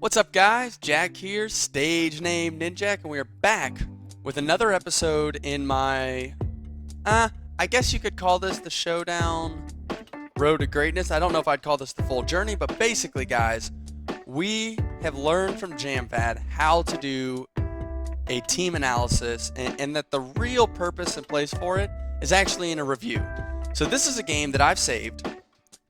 What's up, guys? Jack here, stage name Ninjak, and we are back with another episode in my, I guess you could call this the Showdown Road to Greatness. I don't know if I'd call this the full journey, but basically, guys, we have learned from JamPad how to do a team analysis, and that the real purpose and place for it is actually in a review. So this is a game that I've saved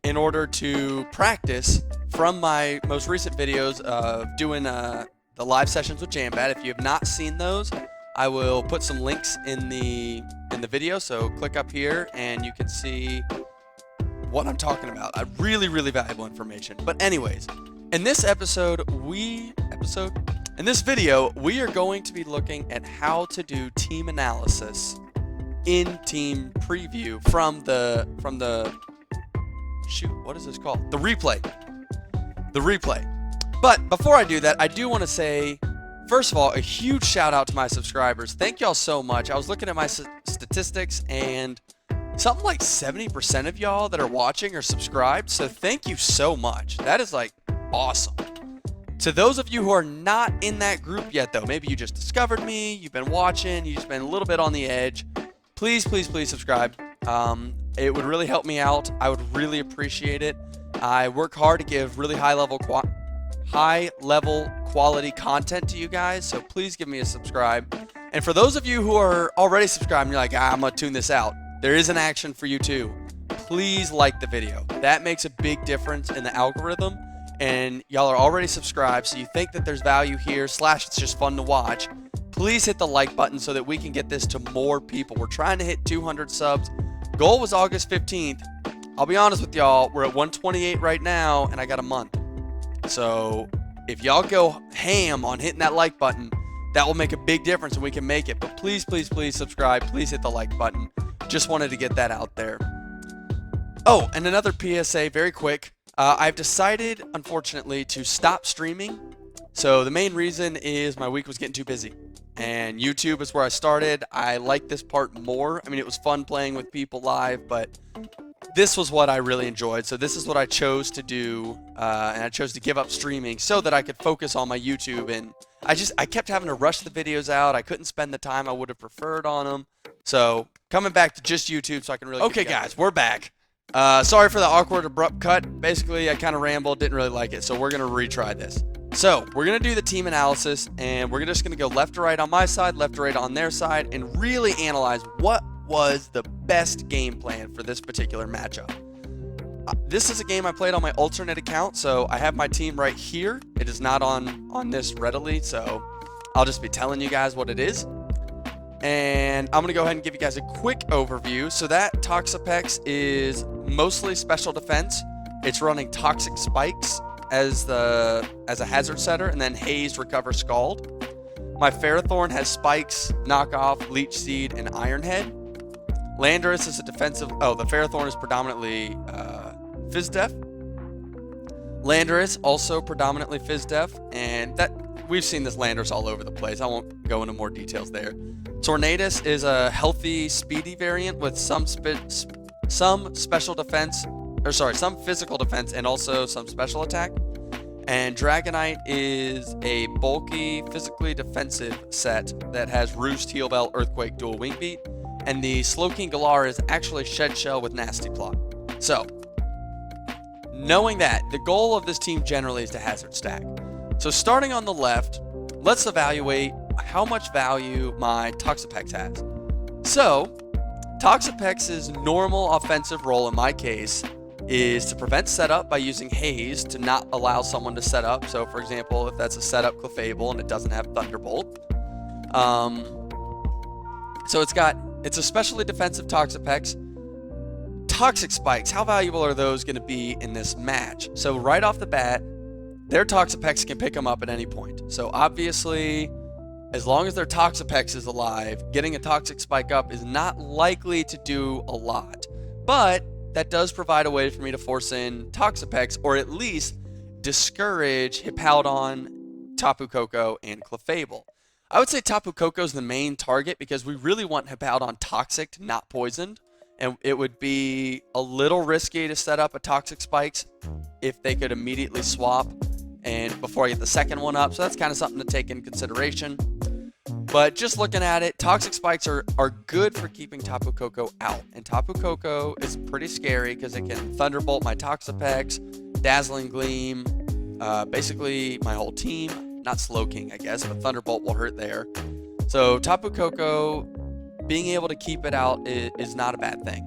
in order to practice from my most recent videos of doing the live sessions with JamPad. If you have not seen those, I will put some links in the video, so click up here and you can see what I'm talking about. Really valuable information. But anyways, in this in this video, we are going to be looking at how to do team analysis in Team Preview from the shoot, what is this called? The replay. But before I do that, I do want to say, first of all, a huge shout out to my subscribers. Thank y'all so much. I was looking at my statistics, and something like 70% of y'all that are watching are subscribed. So thank you so much. That is like awesome. To those of you who are not in that group yet, though, maybe you just discovered me, you've been watching, you've just been a little bit on the edge, please subscribe. It would really help me out. I would really appreciate it. I work hard to give really high level quality content to you guys, so please give me a subscribe. And for those of you who are already subscribed and you're like, I'm gonna tune this out, there is an action for you too. Please like the video. That makes a big difference in the algorithm, and y'all are already subscribed, so you think that there's value here / it's just fun to watch. Please hit the like button so that we can get this to more people. We're trying to hit 200 subs. Goal was August 15th. I'll be honest with y'all, we're at 128 right now, and I got a month. So if y'all go ham on hitting that like button, that will make a big difference and we can make it. But please subscribe. Please hit the like button. Just wanted to get that out there. Oh, and another PSA very quick. I've decided, unfortunately, to stop streaming. So the main reason is my week was getting too busy. And YouTube is where I started. I like this part more. I mean, it was fun playing with people live, but this was what I really enjoyed. So this is what I chose to do, and I chose to give up streaming so that I could focus on my YouTube. And I kept having to rush the videos out. I couldn't spend the time I would have preferred on them. So coming back to just YouTube so I can really... Okay, guys, we're back. Sorry for the awkward, abrupt cut. Basically, I kind of rambled, didn't really like it, so we're going to retry this. So we're going to do the team analysis, and we're just going to go left to right on my side, left to right on their side, and really analyze what was the best game plan for this particular matchup. This is a game I played on my alternate account, so I have my team right here. It is not on this readily, so I'll just be telling you guys what it is. And I'm going to go ahead and give you guys a quick overview. So that Toxapex is mostly special defense. It's running Toxic Spikes as a hazard setter, and then Haze, Recover, Scald. My Ferrothorn has Spikes, Knockoff, Leech Seed, and Iron Head. Landorus is a defensive... Oh, the Ferrothorn is predominantly Fizz Def. Landorus also predominantly Fizz Def, and that we've seen this Landorus all over the place. I won't go into more details there. Tornadus is a healthy, speedy variant with some special defense, some physical defense and also some special attack. And Dragonite is a bulky, physically defensive set that has Roost, Heal Bell, Earthquake, Dual Wing Beat. And the Slowking Galar is actually Shed Shell with Nasty Plot. So, knowing that, the goal of this team generally is to hazard stack. So starting on the left, let's evaluate how much value my Toxapex has. So, Toxapex's normal offensive role in my case is to prevent setup by using Haze to not allow someone to set up. So for example, if that's a setup Clefable and it doesn't have Thunderbolt. So it's a specially defensive Toxapex. Toxic Spikes, how valuable are those going to be in this match? So right off the bat, their Toxapex can pick them up at any point. So obviously, as long as their Toxapex is alive, getting a Toxic Spike up is not likely to do a lot. But that does provide a way for me to force in Toxapex, or at least discourage Hippowdon, Tapu Koko, and Clefable. I would say Tapu Koko is the main target because we really want Hippowdon toxic, not poisoned. And it would be a little risky to set up a Toxic Spikes if they could immediately swap and before I get the second one up. So that's kind of something to take in consideration. But just looking at it, Toxic Spikes are good for keeping Tapu Koko out. And Tapu Koko is pretty scary because it can Thunderbolt my Toxapex, Dazzling Gleam, basically my whole team. Not Slowking, I guess, but Thunderbolt will hurt there. So Tapu Koko, being able to keep it out is not a bad thing.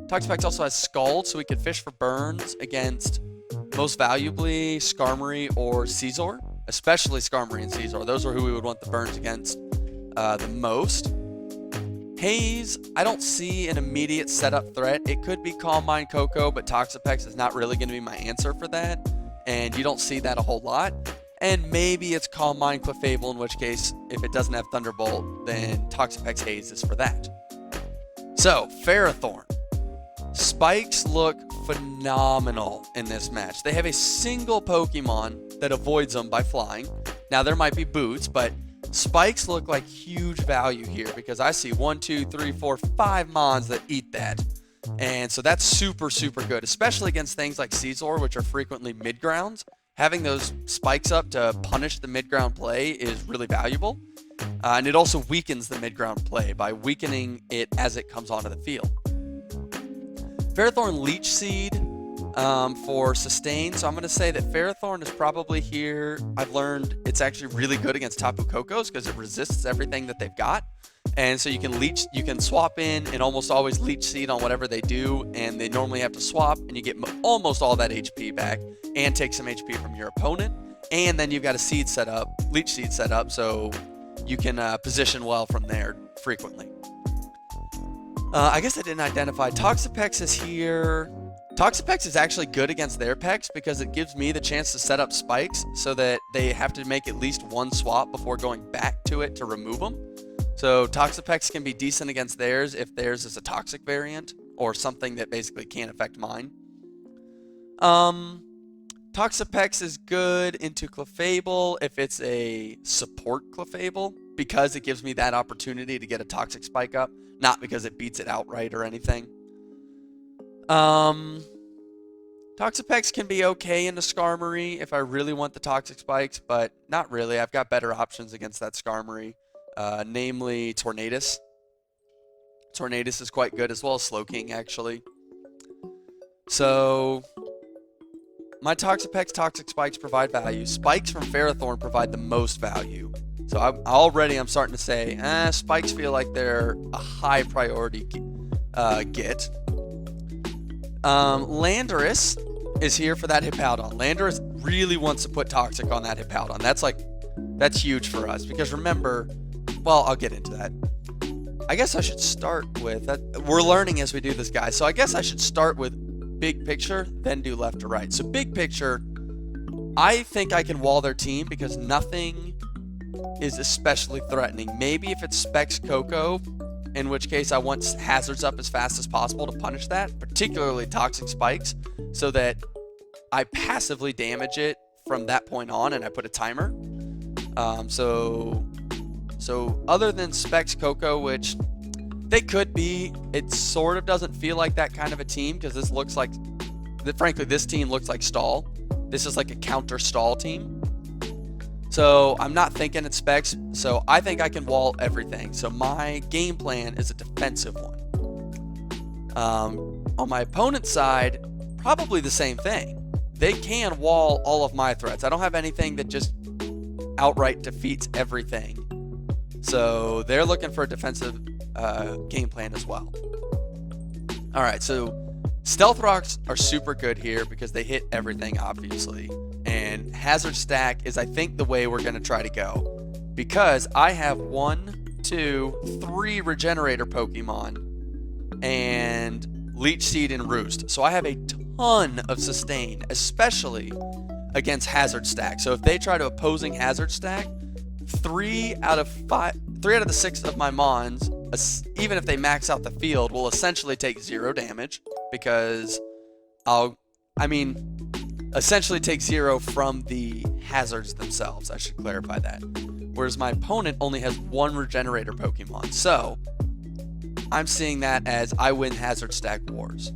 Toxapex also has Scald, so we could fish for burns against, most valuably, Skarmory or Scizor. Especially Skarmory and Scizor. Those are who we would want the burns against the most. Haze, I don't see an immediate setup threat. It could be Calm Mind Koko, but Toxapex is not really going to be my answer for that. And you don't see that a whole lot. And maybe it's Calm Mind Clefable, in which case, if it doesn't have Thunderbolt, then Toxapex Haze is for that. So, Ferrothorn. Spikes look phenomenal in this match. They have a single Pokemon that avoids them by flying. Now, there might be Boots, but Spikes look like huge value here because I see 1, 2, 3, 4, 5 Mons that eat that. And so that's super, super good, especially against things like Scizor, which are frequently mid-grounds. Having those spikes up to punish the mid-ground play is really valuable. And it also weakens the mid-ground play by weakening it as it comes onto the field. Ferrothorn Leech Seed for sustain. So I'm going to say that Ferrothorn is probably here. I've learned it's actually really good against Tapu Kokos because it resists everything that they've got. And so you can swap in and almost always Leech Seed on whatever they do, and they normally have to swap, and you get almost all that HP back and take some HP from your opponent. And then you've got a seed set up, Leech Seed set up, so you can position well from there frequently. I guess I didn't identify. Toxapex is here. Toxapex is actually good against their Pex because it gives me the chance to set up spikes so that they have to make at least one swap before going back to it to remove them. So Toxapex can be decent against theirs if theirs is a toxic variant or something that basically can't affect mine. Toxapex is good into Clefable if it's a support Clefable because it gives me that opportunity to get a toxic spike up, not because it beats it outright or anything. Toxapex can be okay into Skarmory if I really want the toxic spikes, but not really. I've got better options against that Skarmory, namely Tornadus. Tornadus is quite good as well as Slowking, actually. So my Toxapex toxic spikes provide value. Spikes from Ferrothorn provide the most value. So I'm starting to say, spikes feel like they're a high priority get. Landorus is here for that Hippowdon. Landorus really wants to put Toxic on that Hippowdon. That's huge for us because remember, well, I'll get into that. I guess I should start with that. We're learning as we do this, guys. So I guess I should start with big picture, then do left to right. So big picture, I think I can wall their team because nothing is especially threatening. Maybe if it's Specs Koko, in which case I want hazards up as fast as possible to punish that, particularly toxic spikes, so that I passively damage it from that point on and I put a timer. So other than Specs Koko, which they could be, it sort of doesn't feel like that kind of a team because this looks like, frankly, this team looks like stall. This is like a counter stall team. So I'm not thinking it's Specs, so I think I can wall everything. So my game plan is a defensive one. On my opponent's side, probably the same thing. They can wall all of my threats. I don't have anything that just outright defeats everything. So they're looking for a defensive game plan as well. All right, so Stealth Rocks are super good here because they hit everything, obviously. And Hazard Stack is, I think, the way we're going to try to go. Because I have 1, 2, 3 Regenerator Pokemon and Leech Seed and Roost. So I have a ton of sustain, especially against Hazard Stack. So if they try to opposing Hazard Stack, 3 out of the 6 of my Mons, even if they max out the field, will essentially take 0 damage because essentially take 0 from the hazards themselves. I should clarify that. Whereas my opponent only has 1 Regenerator Pokemon. So I'm seeing that as I win Hazard Stack Wars.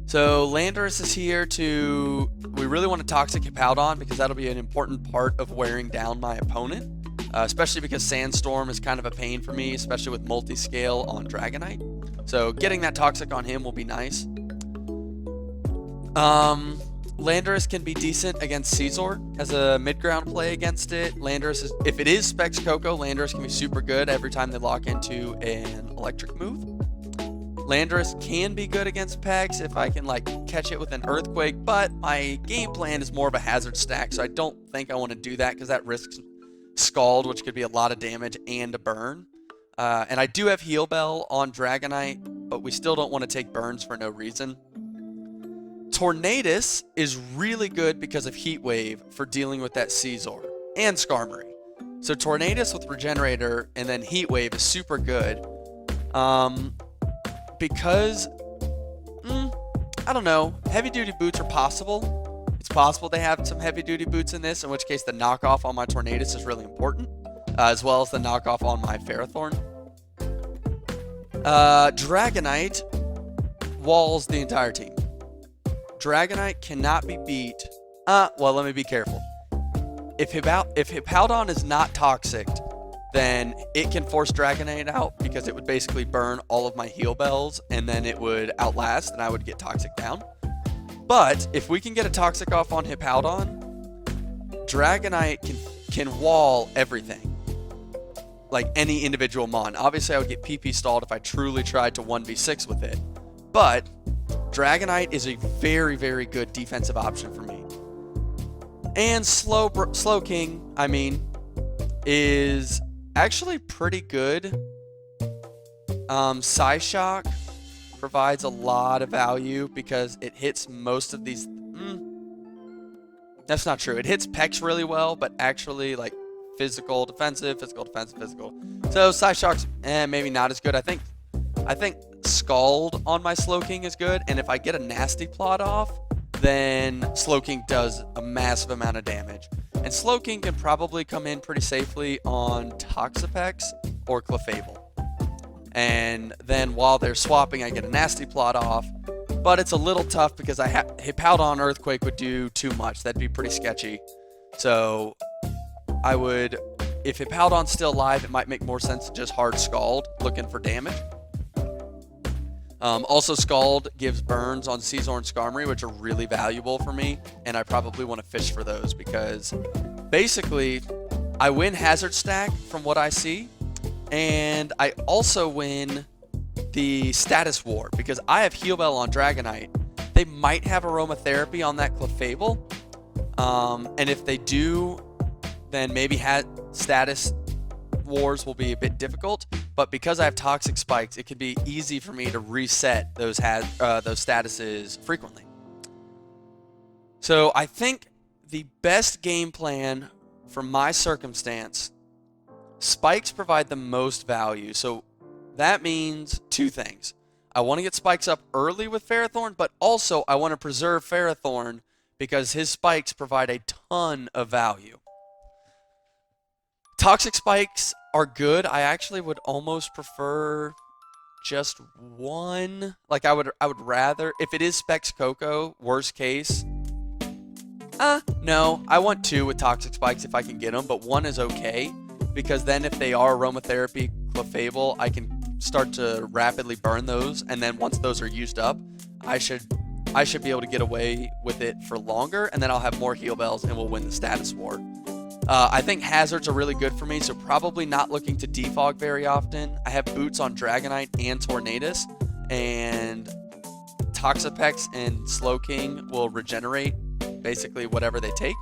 So Landorus is here to we really want to Toxic Hippowdon because that'll be an important part of wearing down my opponent, especially because Sandstorm is kind of a pain for me, especially with multi-scale on Dragonite. So getting that Toxic on him will be nice. Landorus can be decent against Caesar as a mid-ground play against it. Landorus is, if it is Specs Coco, Landorus can be super good every time they lock into an electric move. Landorus can be good against Pegs if I can like catch it with an Earthquake, but my game plan is more of a hazard stack, so I don't think I want to do that because that risks Scald, which could be a lot of damage and a burn. And I do have Heal Bell on Dragonite, but we still don't want to take burns for no reason. Tornadus is really good because of Heat Wave for dealing with that Caesar and Skarmory. So Tornadus with Regenerator and then Heat Wave is super good. Because, I don't know, heavy duty boots are possible. It's possible they have some heavy duty boots in this, in which case the knockoff on my Tornadus is really important, as well as the knockoff on my Ferrothorn. Dragonite walls the entire team. Dragonite cannot be beat. Well, let me be careful. If Hippowdon is not toxic, then it can force Dragonite out because it would basically burn all of my heal bells and then it would outlast and I would get toxic down. But if we can get a toxic off on Hippowdon, Dragonite can wall everything. Like any individual mon. Obviously I would get PP stalled if I truly tried to 1v6 with it. But Dragonite is a very, very good defensive option for me. And Slowking, I mean, is actually pretty good. Psyshock provides a lot of value because it hits most of these. That's not true. It hits Pex really well, but actually like physical, defensive, physical, defensive, physical. So Psyshock's maybe not as good. I think Scald on my Slowking is good, and if I get a Nasty Plot off, then Slowking does a massive amount of damage. And Slowking can probably come in pretty safely on Toxapex or Clefable. And then while they're swapping, I get a Nasty Plot off, but it's a little tough because Hippowdon Earthquake would do too much. That'd be pretty sketchy. So I would, if Hippowdon's still alive, it might make more sense to just hard Scald, looking for damage. Also, Scald gives burns on Caesar and Skarmory, which are really valuable for me, and I probably want to fish for those because basically I win Hazard Stack from what I see, and I also win the Status War because I have Heal Bell on Dragonite. They might have Aromatherapy on that Clefable, and if they do, then maybe Status Wars will be a bit difficult, but because I have Toxic Spikes, it can be easy for me to reset those statuses frequently. So I think the best game plan for my circumstance, Spikes provide the most value. So that means two things. I want to get Spikes up early with Ferrothorn, but also I want to preserve Ferrothorn because his Spikes provide a ton of value. Toxic Spikes are good. I actually would almost prefer just one. Like I would rather, if it is Specs Coco, worst case. No, I want two with Toxic Spikes if I can get them, but one is okay because then if they are Aromatherapy, Clefable, I can start to rapidly burn those, and then once those are used up, I should be able to get away with it for longer, and then I'll have more Heal Bells and we'll win the Status War. I think Hazards are really good for me, so probably not looking to defog very often. I have Boots on Dragonite and Tornadus, and Toxapex and Slowking will regenerate basically whatever they take.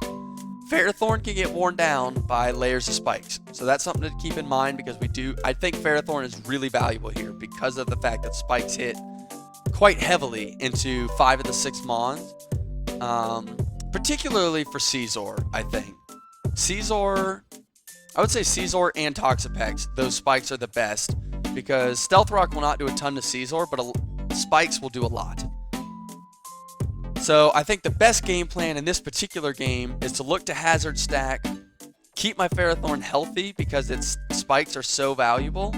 Ferrothorn can get worn down by layers of spikes, so that's something to keep in mind because I think Ferrothorn is really valuable here because of the fact that spikes hit quite heavily into 5 of the 6 Mons, particularly for Caesar, I think. Caesar, I would say Caesar and Toxapex, those spikes are the best because Stealth Rock will not do a ton to Caesar, but spikes will do a lot. So I think the best game plan in this particular game is to look to Hazard Stack, keep my Ferrothorn healthy because its spikes are so valuable,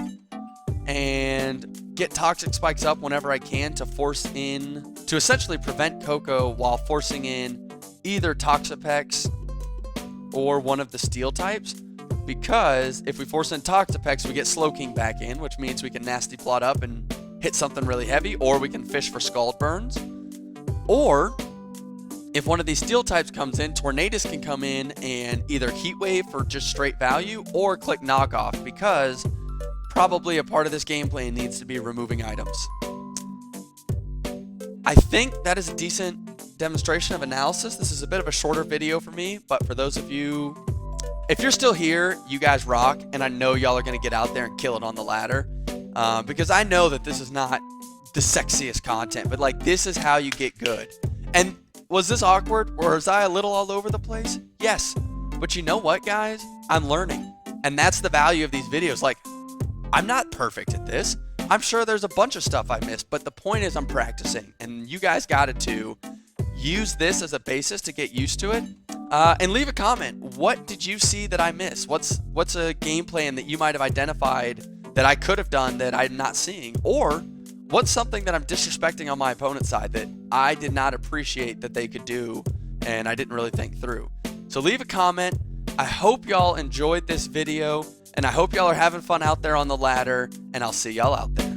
and get Toxic Spikes up whenever I can to essentially prevent Coco while forcing in either Toxapex or one of the steel types, because if we force in Toxapex, we get Slowking back in, which means we can nasty plot up and hit something really heavy, or we can fish for Scald Burns. Or if one of these steel types comes in, Tornadus can come in and either Heat Wave for just straight value or click Knockoff, because probably a part of this game plan needs to be removing items. I think that is a decent demonstration of analysis. This is a bit of a shorter video for me, but for those of you, if you're still here, you guys rock, and I know y'all are going to get out there and kill it on the ladder, because I know that this is not the sexiest content, but like, this is how you get good. And was this awkward, or was I a little all over the place? Yes, but you know what, guys? I'm learning, and that's the value of these videos. Like, I'm not perfect at this. I'm sure there's a bunch of stuff I missed, but the point is I'm practicing, and you guys got it to use this as a basis to get used to it. And leave a comment. What did you see that I missed? What's a game plan that you might have identified that I could have done that I'm not seeing? Or what's something that I'm disrespecting on my opponent's side that I did not appreciate that they could do and I didn't really think through? So leave a comment. I hope y'all enjoyed this video, and I hope y'all are having fun out there on the ladder, and I'll see y'all out there.